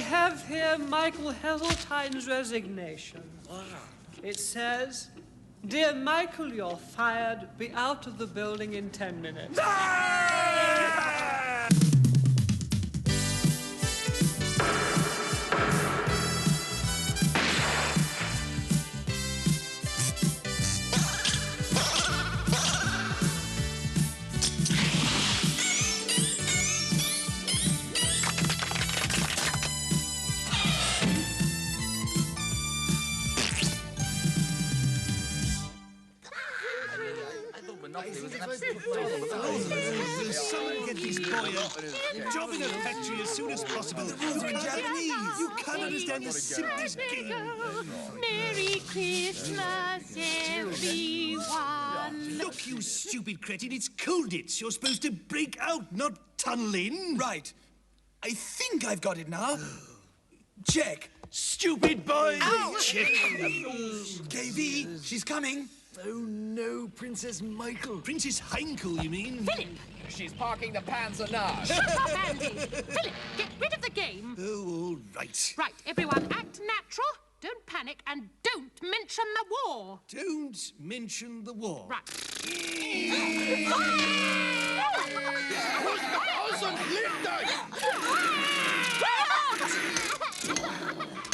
have here Michael Heseltine's resignation. It says, "Dear Michael, you're fired. Be out of the building in 10 minutes." Someone get this boy a job in a factory as soon as possible. You can't understand the simplest game. Merry Christmas, everyone. Look, you stupid cretin, it's Colditz. You're supposed to break out, not tunnel in. Right. I think I've got it now. Check. Stupid boy! Ouch! Check. KV, she's coming. Oh no, Princess Michael. Princess Heinkel, you mean? Philip! She's parking the Panzer now. Shut up, Andy! Philip, get rid of the game. Oh, all right. Right, everyone, act natural, don't panic, and don't mention the war. Don't mention the war. Right.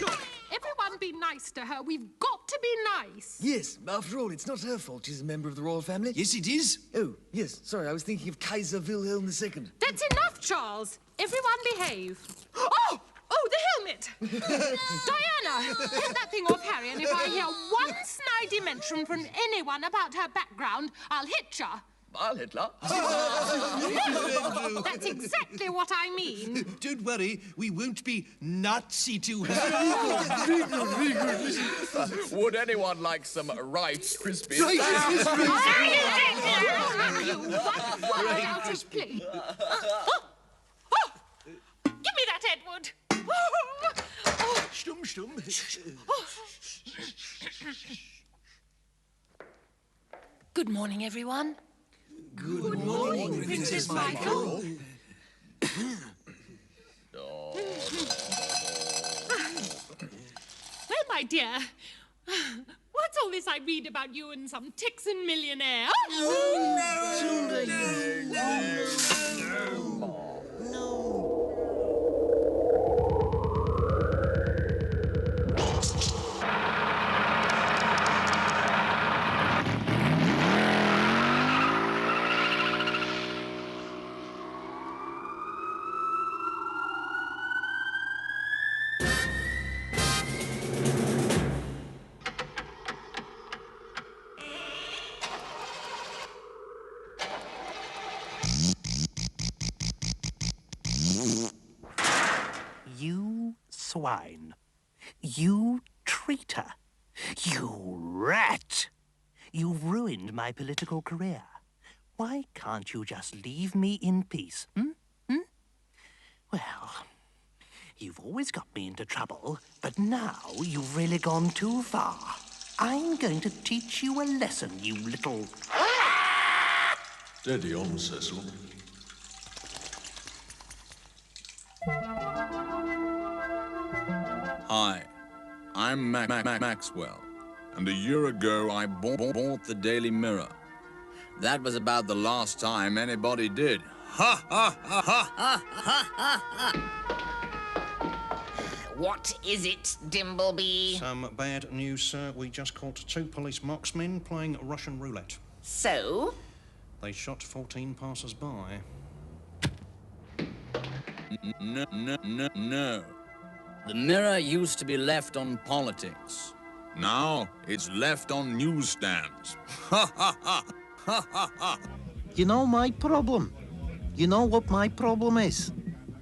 Look, everyone be nice to her. We've got to be nice. Yes, after all, it's not her fault she's a member of the royal family. Yes, it is. Oh, yes, sorry, I was thinking of Kaiser Wilhelm II. That's enough, Charles. Everyone behave. Oh! Oh, the helmet! Diana, get that thing off Harry, and if I hear one snidey mention from anyone about her background, I'll hit ya. I'll Hitler. That's exactly what I mean. Don't worry, we won't be Nazi to her. Would anyone like some Rice Krispies? You one word out of place. Oh! Give me that, Edward. Stum, stum. Good morning, everyone. Good morning, Princess Michael. Well, my dear, what's all this I read about you and some Texan millionaire? You swine. You traitor. You rat. You've ruined my political career. Why can't you just leave me in peace, Well, you've always got me into trouble, but now you've really gone too far. I'm going to teach you a lesson, you little... Steady on, Cecil. Hi, I'm Maxwell, and a year ago I bought the Daily Mirror. That was about the last time anybody did. Ha ha ha ha ha ha ha! What is it, Dimbleby? Some bad news, sir. We just caught 2 police marksmen playing Russian roulette. So? They shot 14 passers-by. No. The Mirror used to be left on politics. Now it's left on newsstands. Ha ha ha! Ha ha ha! You know my problem? You know what my problem is?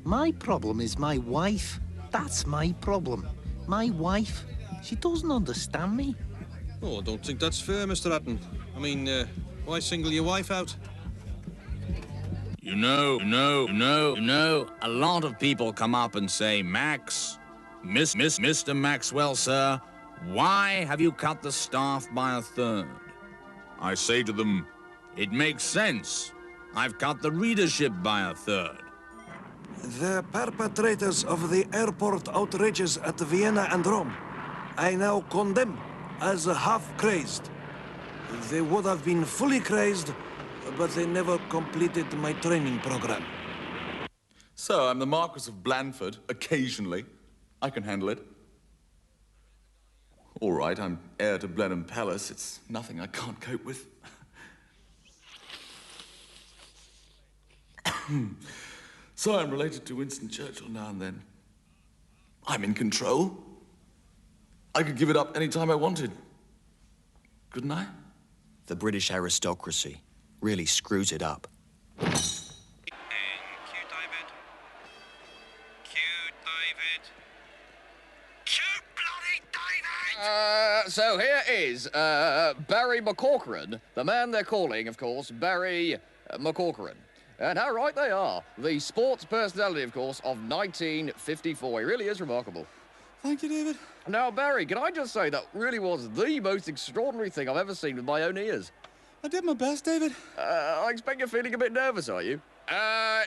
My problem is my wife. That's my problem. My wife, she doesn't understand me. Oh, I don't think that's fair, Mr. Hutton. I mean, why single your wife out? You know, a lot of people come up and say, Max, Mr. Maxwell, sir, why have you cut the staff by 1/3? I say to them, it makes sense. I've cut the readership by 1/3. The perpetrators of the airport outrages at Vienna and Rome, I now condemn as half-crazed. They would have been fully crazed, but they never completed my training program. So, I'm the Marquis of Blandford, occasionally. I can handle it. All right, I'm heir to Blenheim Palace. It's nothing I can't cope with. So I'm related to Winston Churchill now and then. I'm in control. I could give it up any time I wanted. Couldn't I? The British aristocracy really screws it up. So here is Barry McCorcoran, the man they're calling, of course, Barry McCorcoran. And how right they are. The sports personality, of course, of 1954. He really is remarkable. Thank you, David. Now, Barry, can I just say that really was the most extraordinary thing I've ever seen with my own ears. I did my best, David. I expect you're feeling a bit nervous, are you?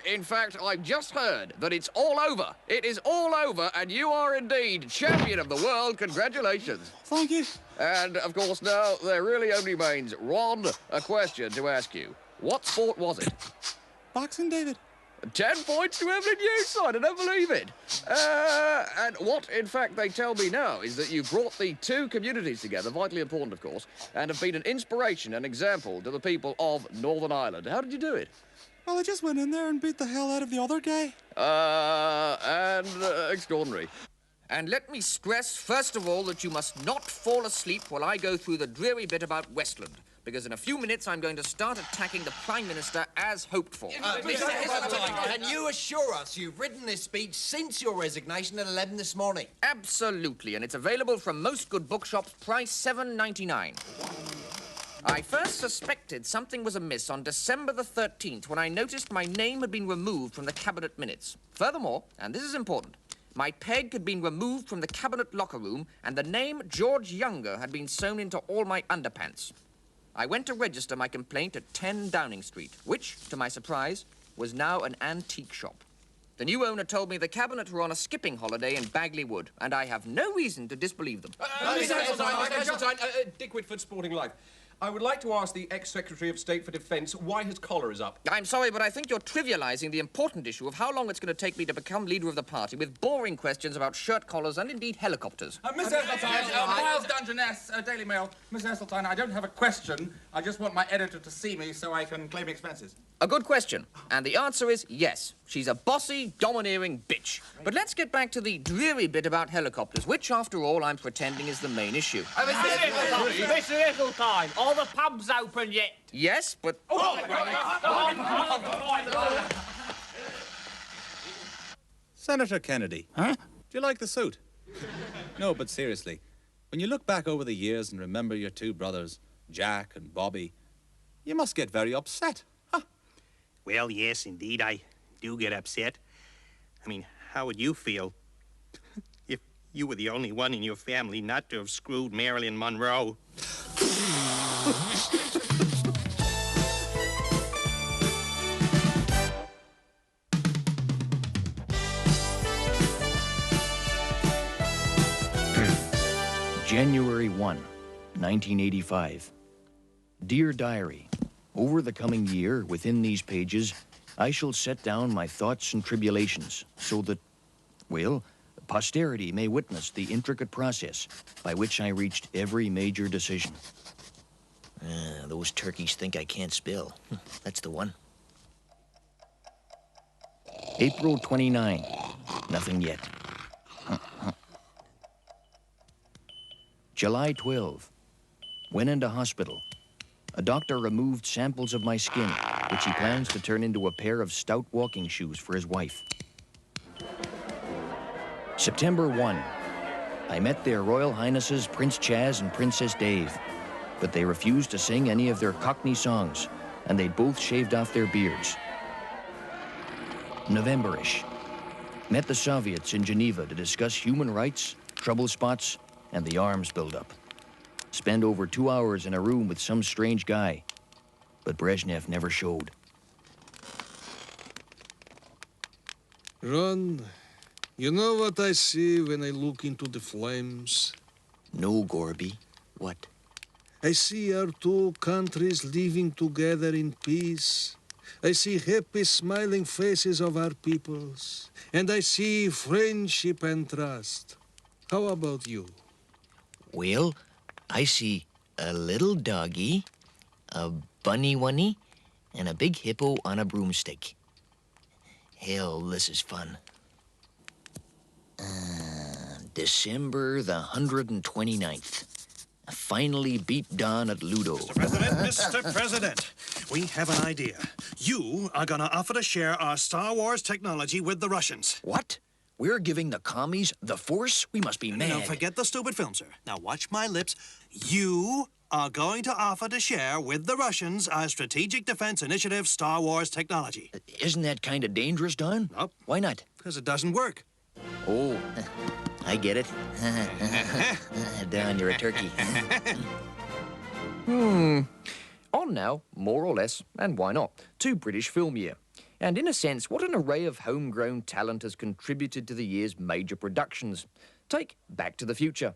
In fact, I've just heard that it's all over. It is all over, and you are indeed champion of the world. Congratulations. Thank you. And, of course, now there really only remains a question to ask you. What sport was it? Boxing, David. 10 points to Evelyn Newside, I don't believe it. And what, in fact, they tell me now is that you brought the two communities together, vitally important, of course, and have been an inspiration and example to the people of Northern Ireland. How did you do it? Well, I just went in there and beat the hell out of the other guy. Extraordinary. And let me stress, first of all, that you must not fall asleep while I go through the dreary bit about Westland, because in a few minutes I'm going to start attacking the Prime Minister as hoped for. Mr. Heseltine, can you assure us you've written this speech since your resignation at 11 this morning? Absolutely, and it's available from most good bookshops, price $7.99. I first suspected something was amiss on December the 13th when I noticed my name had been removed from the Cabinet minutes. Furthermore, and this is important, my peg had been removed from the Cabinet locker room and the name George Younger had been sewn into all my underpants. I went to register my complaint at 10 Downing Street, which, to my surprise, was now an antique shop. The new owner told me the Cabinet were on a skipping holiday in Bagley Wood, and I have no reason to disbelieve them. Mr. Heseltine, Dick Whitford, Sporting Life. I would like to ask the ex-Secretary of State for Defence why his collar is up. I'm sorry, but I think you're trivialising the important issue of how long it's going to take me to become leader of the party with boring questions about shirt collars and, indeed, helicopters. Miss Heseltine, Miles Dungeness, Daily Mail. Miss Heseltine, I don't have a question. I just want my editor to see me so I can claim expenses. A good question. And the answer is yes. She's a bossy, domineering bitch. But let's get back to the dreary bit about helicopters, which, after all, I'm pretending is the main issue. Mr. Heseltine, are the pubs open yet? Yes, but... Senator Kennedy. Huh? Do you like the suit? No, but seriously, when you look back over the years and remember your two brothers, Jack and Bobby, you must get very upset, huh? Well, yes, indeed, I do get upset. I mean, how would you feel if you were the only one in your family not to have screwed Marilyn Monroe? January 1, 1985. Dear Diary, over the coming year, within these pages, I shall set down my thoughts and tribulations so that, well, posterity may witness the intricate process by which I reached every major decision. Those turkeys think I can't spell. That's the one. April 29, nothing yet. July 12, went into hospital. A doctor removed samples of my skin, which he plans to turn into a pair of stout walking shoes for his wife. September 1, I met their Royal Highnesses Prince Chaz and Princess Dave, but they refused to sing any of their Cockney songs, and they'd both shaved off their beards. November-ish, met the Soviets in Geneva to discuss human rights, trouble spots, and the arms buildup. Spent over 2 hours in a room with some strange guy, but Brezhnev never showed. Ron, you know what I see when I look into the flames? No, Gorby. What? I see our two countries living together in peace. I see happy, smiling faces of our peoples. And I see friendship and trust. How about you? Well, I see a little doggy, a bunny-wunny, and a big hippo on a broomstick. Hell, this is fun. December the 129th. I finally beat Don at Ludo. Mr. President, we have an idea. You are gonna offer to share our Star Wars technology with the Russians. What? We're giving the commies the Force? We must be mad. No, forget the stupid film, sir. Now watch my lips. You are going to offer to share with the Russians our Strategic Defense Initiative Star Wars technology. Isn't that kind of dangerous, Don? Nope. Why not? Because it doesn't work. Oh, I get it. Don, you're a turkey. On now, more or less, and why not, to British Film Year. And in a sense, what an array of homegrown talent has contributed to the year's major productions. Take Back to the Future.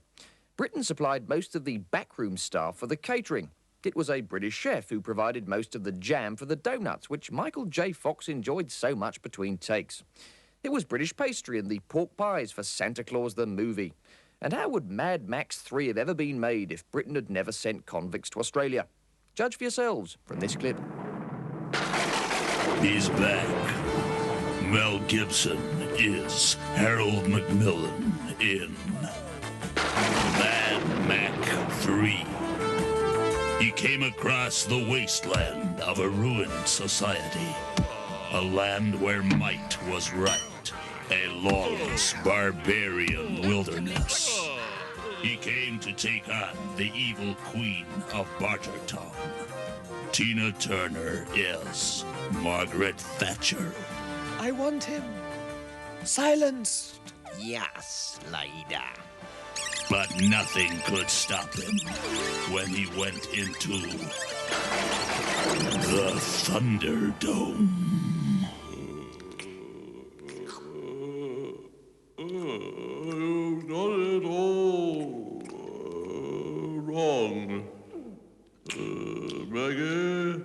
Britain supplied most of the backroom staff for the catering. It was a British chef who provided most of the jam for the donuts, which Michael J. Fox enjoyed so much between takes. It was British pastry and the pork pies for Santa Claus the movie. And how would Mad Max 3 have ever been made if Britain had never sent convicts to Australia? Judge for yourselves from this clip. He's back. Mel Gibson is Harold Macmillan in Mad Max 3. He came across the wasteland of a ruined society, a land where might was right, a lawless barbarian wilderness. He came to take on the evil queen of Bartertown. Tina Turner is Margaret Thatcher. I want him silenced. Yes, Laida. But nothing could stop him when he went into the Thunderdome. You've done it all wrong, Maggie.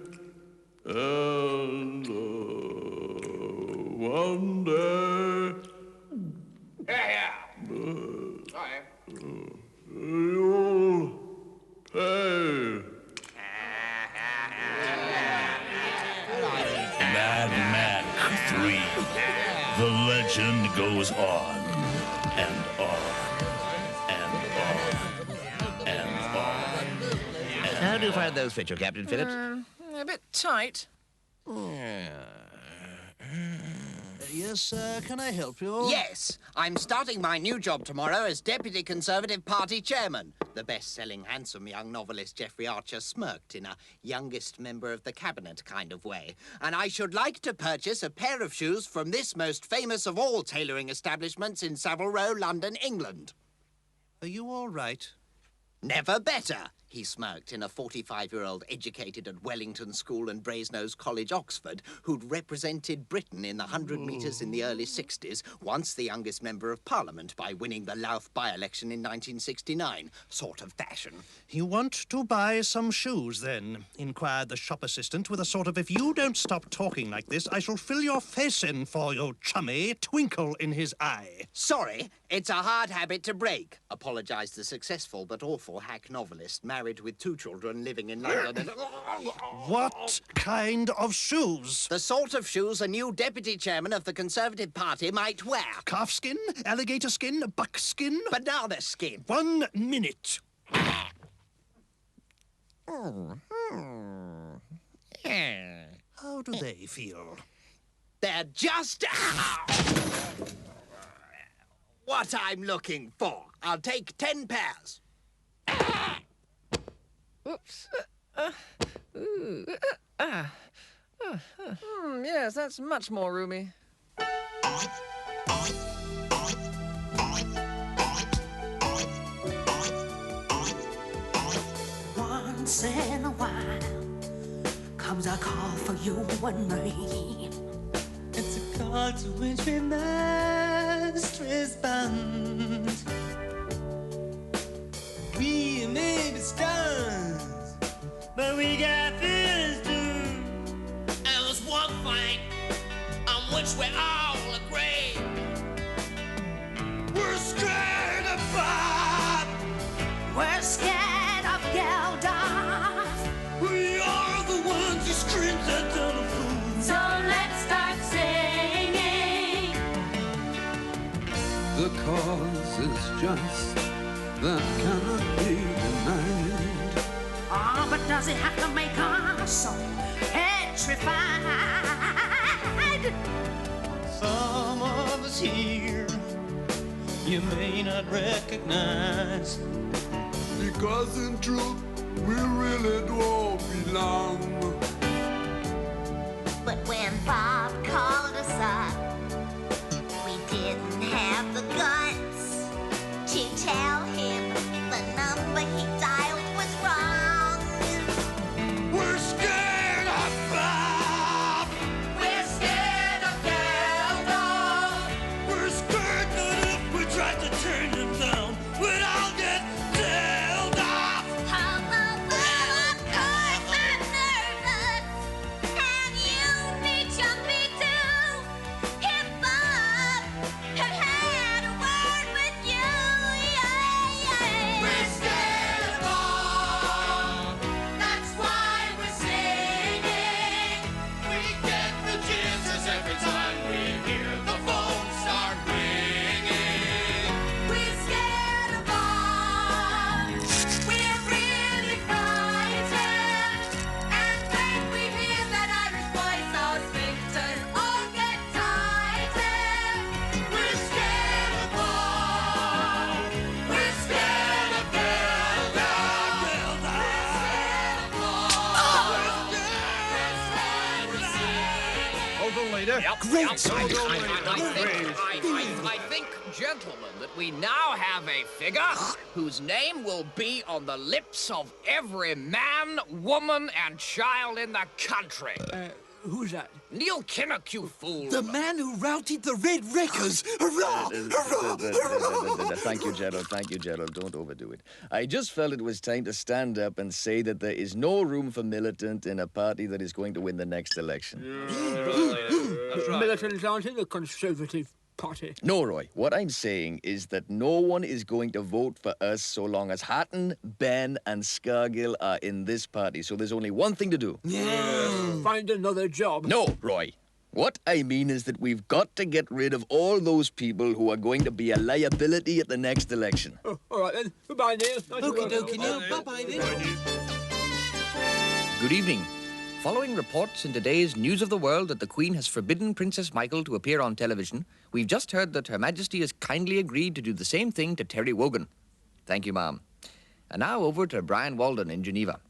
And one day, you'll pay. Mad Max 3. The legend goes on and on and on and on. How do you find those fit you, Captain Phillips? A bit tight. Yes, sir. Can I help you? Yes, I'm starting my new job tomorrow as Deputy Conservative Party Chairman. The best-selling, handsome young novelist Geoffrey Archer smirked in a youngest member of the cabinet kind of way. And I should like to purchase a pair of shoes from this most famous of all tailoring establishments in Savile Row, London, England. Are you all right? Never better, he smirked in a 45-year-old educated at Wellington School and Brasenose College, Oxford, who'd represented Britain in the 100 metres in the early 60s, once the youngest member of Parliament by winning the Louth by-election in 1969. Sort of fashion. You want to buy some shoes, then? Inquired the shop assistant with a sort of, if you don't stop talking like this, I shall fill your face in for you, chummy, twinkle in his eye. Sorry, it's a hard habit to break, apologised the successful but awful hack novelist, married with 2 children living in London. What kind of shoes? The sort of shoes a new deputy chairman of the Conservative Party might wear. Calfskin, alligator skin, buckskin? Banana skin. 1 minute. How do they feel? They're just what I'm looking for. I'll take 10 pairs. Oops. Yes, that's much more roomy. Once in a while comes a call for you and me. It's a call to which we must respond. We may be stars, but we got this too. And there's one thing on which we all agree. We're scared of Bob. We're scared of Geldof. We are the ones who screams at telephone. So let's start singing. The cause is just that cannot be denied. Oh, but does it have to make us so petrified? Some of us here you may not recognize, Because in truth, we really do all belong. But when Bob called us up, we didn't have the guts to tell him the number he dialed was wrong. we're scared of Bob. We're scared of Geldof. We're scared that if we try to turn him down, we'd all get tailed off. Of course I'm nervous, and you'd be jumpy too if Bob had had a word with you. We're scared of Bob. That's why we're singing. We get the jitters every time we hear the phone start ringing. We're scared of Bob. We're really frightened. And when we hear that Irish voice, our sphincters all get tightened. We're scared of Bob. We're scared of Hold on, leader. Great. I think, gentlemen, that we now have a figure whose name will be on the lips of every man, woman, and child in the country. Who's that? Neil Kinnock, you fool. The man who routed the Red Wreckers! Hurrah! Hurrah! Thank you, Gerald. Thank you, Gerald. Don't overdo it. I just felt it was time to stand up and say that there is no room for militant in a party that is going to win the next election. Militants aren't in the Conservative Party. No, Roy. What I'm saying is that no one is going to vote for us so long as Hatton, Ben, and Scargill are in this party. So there's only one thing to do. Find another job. No, Roy. What I mean is that we've got to get rid of all those people who are going to be a liability at the next election. Oh, all right then. Goodbye, Neil. Okie dokie, Neil. Bye-bye, Neil. Good evening. Following reports in today's News of the World that the Queen has forbidden Princess Michael to appear on television, we've just heard that Her Majesty has kindly agreed to do the same thing to Terry Wogan. Thank you, ma'am. And now over to Brian Walden in Geneva.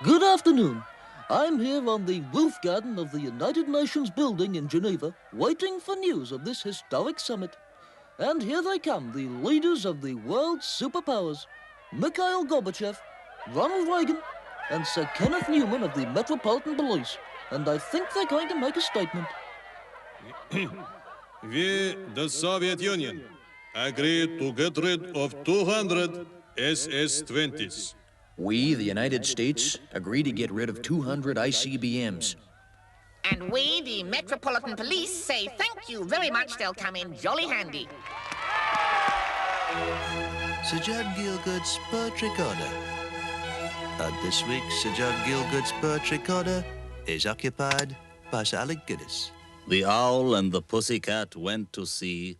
Good afternoon. I'm here on the roof garden of the United Nations building in Geneva, waiting for news of this historic summit. And here they come, the leaders of the world's superpowers. Mikhail Gorbachev, Ronald Reagan, and Sir Kenneth Newman of the Metropolitan Police. And I think they're going to make a statement. We, the Soviet Union, agreed to get rid of 200 SS-20s. We, the United States, agree to get rid of 200 ICBMs. And we, the Metropolitan Police, say thank you very much. They'll come in jolly handy. Sir John Gielgud's Spurt Recorder. And this week, Sir John Gielgud's Spurt Recorder is occupied by Sir Alec Guinness. The owl and the pussycat went to sea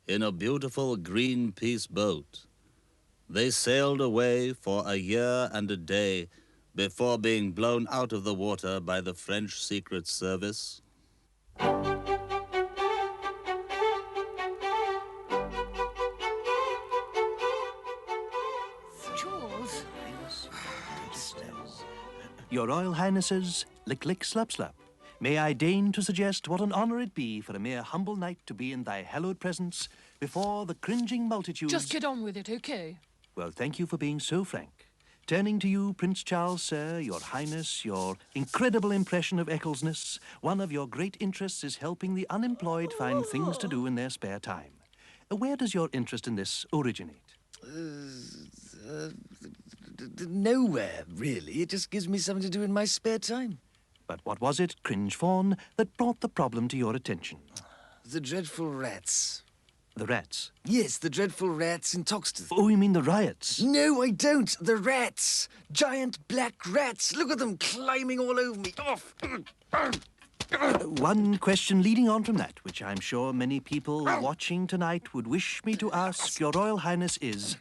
in a beautiful Greenpeace boat. They sailed away for a year and a day before being blown out of the water by the French Secret Service. Your Royal Highnesses, lick lick slap slap, may I deign to suggest what an honour it be for a mere humble knight to be in thy hallowed presence before the cringing multitudes... Just get on with it, okay? Well, thank you for being so frank. Turning to you, Prince Charles, sir, your highness, your incredible impression of Ecclesness, one of your great interests is helping the unemployed find things to do in their spare time. Where does your interest in this originate? Nowhere, really. It just gives me something to do in my spare time. But what was it, cringe fawn, that brought the problem to your attention? The dreadful rats. The rats? Yes, the dreadful rats in Toxteth. Oh, you mean the riots? No, I don't. The rats. Giant black rats. Look at them climbing all over me. Off. One question leading on from that, which I'm sure many people watching tonight would wish me to ask Your Royal Highness is...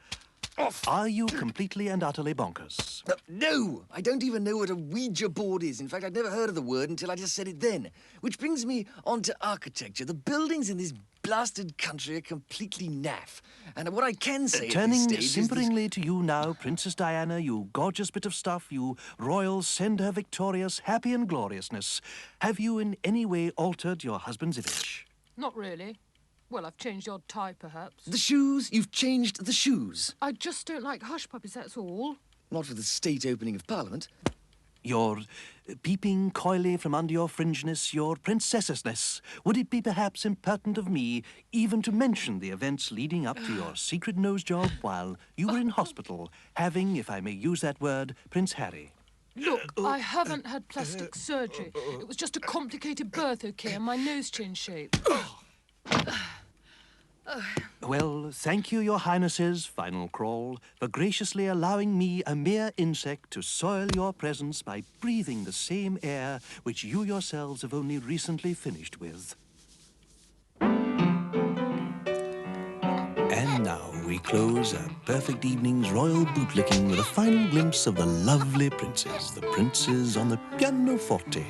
Are you completely and utterly bonkers? No, I don't even know what a Ouija board is. In fact, I'd never heard of the word until I just said it then. Which brings me on to architecture. The buildings in this blasted country are completely naff. And what I can say Turning at this stage simperingly to you now, Princess Diana, you gorgeous bit of stuff, you royal send her victorious, happy and gloriousness. Have you in any way altered your husband's image? Not really. Well, I've changed your tie, perhaps. The shoes? You've changed the shoes? I just don't like hush puppies, that's all. Not for the state opening of Parliament. Your peeping coyly from under your fringeness, your princessesness. Would it be perhaps impertinent of me even to mention the events leading up to your secret nose job while you were in hospital, having, if I may use that word, Prince Harry? Look, I haven't had plastic surgery. It was just a complicated birth, OK, and my nose changed shape. Well, thank you, Your Highnesses, final crawl, for graciously allowing me, a mere insect, to soil your presence by breathing the same air which you yourselves have only recently finished with. And now we close a perfect evening's royal bootlicking with a final glimpse of the lovely princes. The princes on the pianoforte,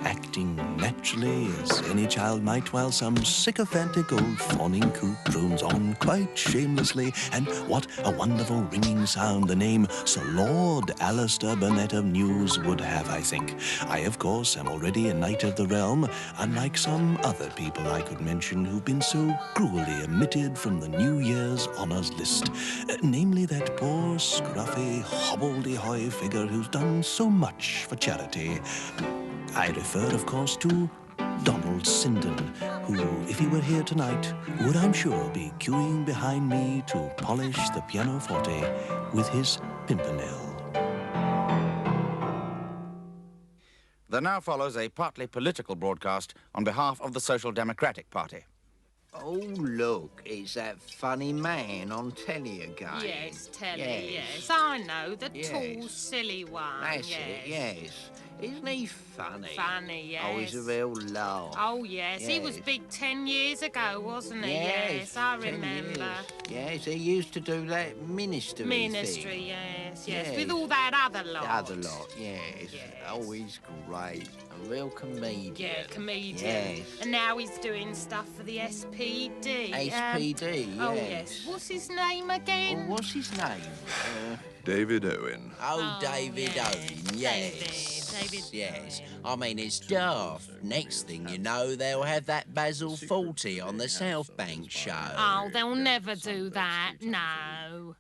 acting naturally as any child might, while some sycophantic old fawning coot drones on quite shamelessly. And what a wonderful ringing sound the name Sir Lord Alistair Burnett of News would have, I think. I, of course, am already a knight of the realm, unlike some other people I could mention who've been so cruelly omitted from the New Year's honours list. Namely that poor, scruffy, hobbledy-hoy figure who's done so much for charity. I refer, of course, to Donald Sinden, who, if he were here tonight, would, I'm sure, be queuing behind me to polish the pianoforte with his pimpernel. There now follows a partly political broadcast on behalf of the Social Democratic Party. Oh, look, it's that funny man on telly again. Yes, telly, yes. I know, the tall, Yes. silly one. That's yes. it, yes. Isn't he funny? Funny, yes. Oh, he's a real laugh. Oh, yes. He was big 10 years ago, wasn't he? Yes, I 10 remember. years. Yes, he used to do that ministry Ministry, thing. yes. With all that other lot. The other lot, yes. Oh, he's great. A real comedian. Yeah, comedian. Yes. And now he's doing stuff for the SPD. SPD, Oh, yes. yes. What's his name again? Oh, what's his name? David Owen. Oh, David Owen, yes. David Yes. I mean, it's daft. Next thing you know, they'll have that Basil Fawlty on the South Bank show. Oh, they'll never do that. No.